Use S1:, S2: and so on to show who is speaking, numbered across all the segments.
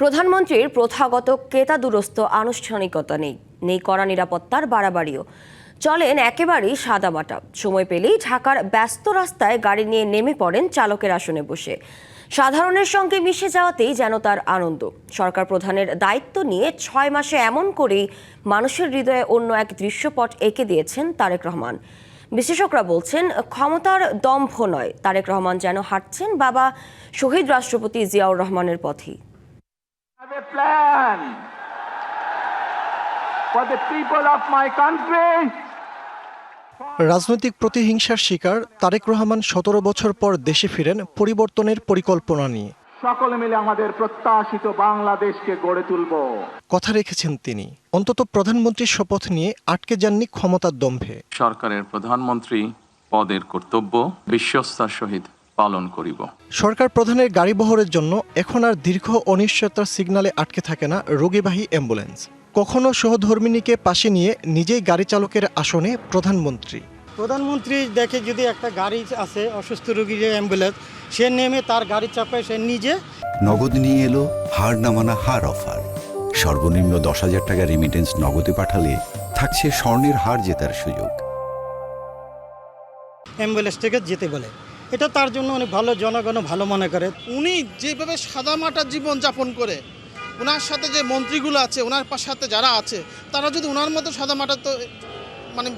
S1: প্রধানমন্ত্রীর প্রথাগত কেতাদুরস্ত আনুষ্ঠানিকতা নেই কড়া নিরাপত্তার বাড়াবাড়িও। চলেন একেবারেই সাদামাটা। সময় পেলেই ঢাকার ব্যস্ত রাস্তায় গাড়ি নিয়ে নেমে পড়েন চালকের আসনে বসে। সাধারণের সঙ্গে মিশে যাওয়াতেই যেন তার আনন্দ। সরকার প্রধানের দায়িত্ব নিয়ে 6 মাসে এমন করেই মানুষের হৃদয়ে অন্য এক দৃশ্যপট এঁকে দিয়েছেন তারেক রহমান। বিশেষজ্ঞরা বলছেন, ক্ষমতার দম্ভ নয়, তারেক রহমান যেন হাঁটছেন বাবা শহীদ রাষ্ট্রপতি জিয়াউর রহমানের পথেই।
S2: have a plan for the people of my country.
S3: রাজনৈতিক প্রতিহিংসার শিকার তারেক রহমান 17 বছর পর দেশে ফিরেন পরিবর্তনের পরিকল্পনা নিয়ে।
S2: সকলে মিলে আমাদের প্রত্যাশিত বাংলাদেশকে গড়ে তুলব।
S3: কথা রেখেছেন তিনি। অন্তত প্রধানমন্ত্রীর শপথ নিয়ে আটকে যাননি ক্ষমতার দম্ভে।
S4: সরকারের প্রধানমন্ত্রী পদের কর্তব্য বিশ্বস্তার সহিত পালন করিব।
S3: সরকার প্রধানের গাড়ি বহরের জন্য এখন আর দীর্ঘ অনিশ্চয়তার সিগন্যালে আটকে থাকে না রোগীবাহী অ্যাম্বুলেন্স। কখনো সহধর্মিণীকে পাশে নিয়ে নিজেই গাড়ি চালকের আসনে
S5: প্রধানমন্ত্রী দেখে যদি একটা গাড়ি আছে অসুস্থ রোগীর অ্যাম্বুলেন্স, সে নেমে তার গাড়ি চাপায় সে নিজে।
S6: নগদ নিয়ে এলো হার না মানা হার অফার। সর্বনিম্ন 10,000 টাকা রেমিটেন্স নগদে পাঠালে থাকছে স্বর্ণের হার জেতার সুযোগ।
S5: অ্যাম্বুলেন্স থেকে যেতে বলে, এটা তার জন্য অনেক ভালো, জনগণও ভালো মনে করে।
S7: উনি যেভাবে সাদামাটা জীবন যাপন করে, ওনার সাথে যে মন্ত্রীগুলো আছে, ওনার সাথে যারা আছে, তারা যদি ওনার মতো সাদামাটা তো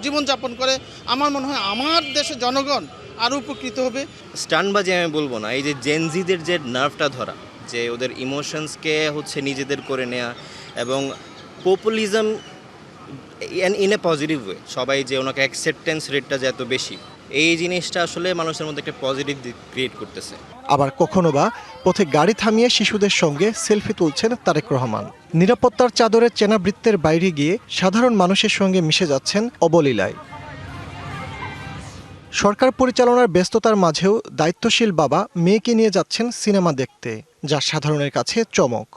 S7: জীবনযাপন করে, আমার মনে হয় আমার দেশের জনগণ আরও উপকৃত হবে।
S8: স্টানবাজি আমি বলবো না, এই যে জেনজিদের যে নার্ভটা ধরা, যে ওদের ইমোশনসকে নিজেদের করে নেওয়া এবং populism in a positive way, সবাই যে ওনাকে অ্যাকসেপ্টেন্স রেটটা যে এত বেশি, এই জিনিসটা আসলে মানুষের মধ্যে একটা পজিটিভ দিক ক্রিয়েট করতেছে।
S3: আবার কখনো বা পথে গাড়ি থামিয়ে শিশুদের সঙ্গে সেলফি তুলছেন তারেক রহমান। নিরাপত্তার চাদরে চেনা বৃত্তের বাইরে গিয়ে সাধারণ মানুষের সঙ্গে মিশে যাচ্ছেন অবলীলায়। সরকার পরিচালনার ব্যস্ততার মাঝেও দায়িত্বশীল বাবা মেয়েকে নিয়ে যাচ্ছেন সিনেমা দেখতে, যা সাধারণের কাছে চমক।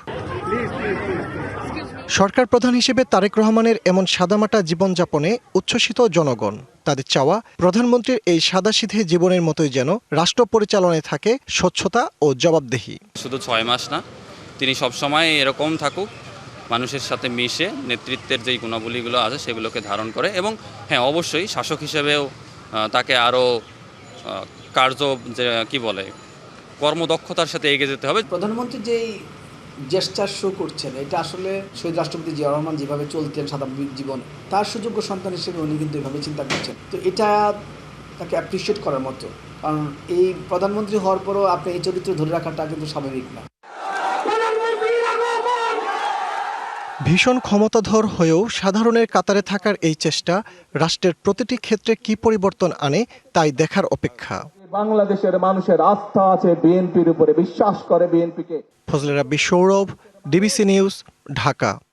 S3: সরকার প্রধান হিসেবে তারেক রহমানের এমন সাদামাটা জীবনযাপনে উচ্ছ্বসিত জনগণ। তাদের চাওয়া, প্রধানমন্ত্রীর এই সাদাসিধে জীবনের মতোই যেন রাষ্ট্র পরিচালনায় থাকে স্বচ্ছতা ও জবাবদিহি।
S9: শুধু 6 মাস না, তিনি সবসময় এরকম থাকুক, মানুষের সাথে মিশে নেতৃত্বের যেই গুণাবলীগুলো আছে সেগুলোকে ধারণ করে। এবং হ্যাঁ, অবশ্যই শাসক হিসেবেও তাকে আরও কর্মদক্ষতার সাথে এগিয়ে যেতে হবে।
S10: প্রধানমন্ত্রী যেই জেস্টার শো করছেন, এটা আসলে শহীদ রাষ্ট্রপতি জিয়াউর রহমান যেভাবে চলতেন স্বাভাবিক জীবনে, তার সুযোগ্য সন্তান হিসেবে উনি কিন্তু এভাবে চিন্তা করছেন। তো এটা তাকে অ্যাপ্রিসিয়েট করার মতো, কারণ এই প্রধানমন্ত্রী হওয়ার পরও আপনি এই চরিত্র ধরে রাখাটা কিন্তু স্বাভাবিক না।
S3: ভীষণ ক্ষমতাধর হয়েও সাধারণের কাতারে থাকার এই চেষ্টা রাষ্ট্রের প্রতিটি ক্ষেত্রে কি পরিবর্তন আনে তাই দেখার অপেক্ষা।
S2: বাংলাদেশের মানুষের আস্থা আছে বিএনপির উপরে, বিশ্বাস করে বিএনপিকে।
S3: ফজলে রাব্বি, সৌরভ, ডিবিসি নিউজ, ঢাকা।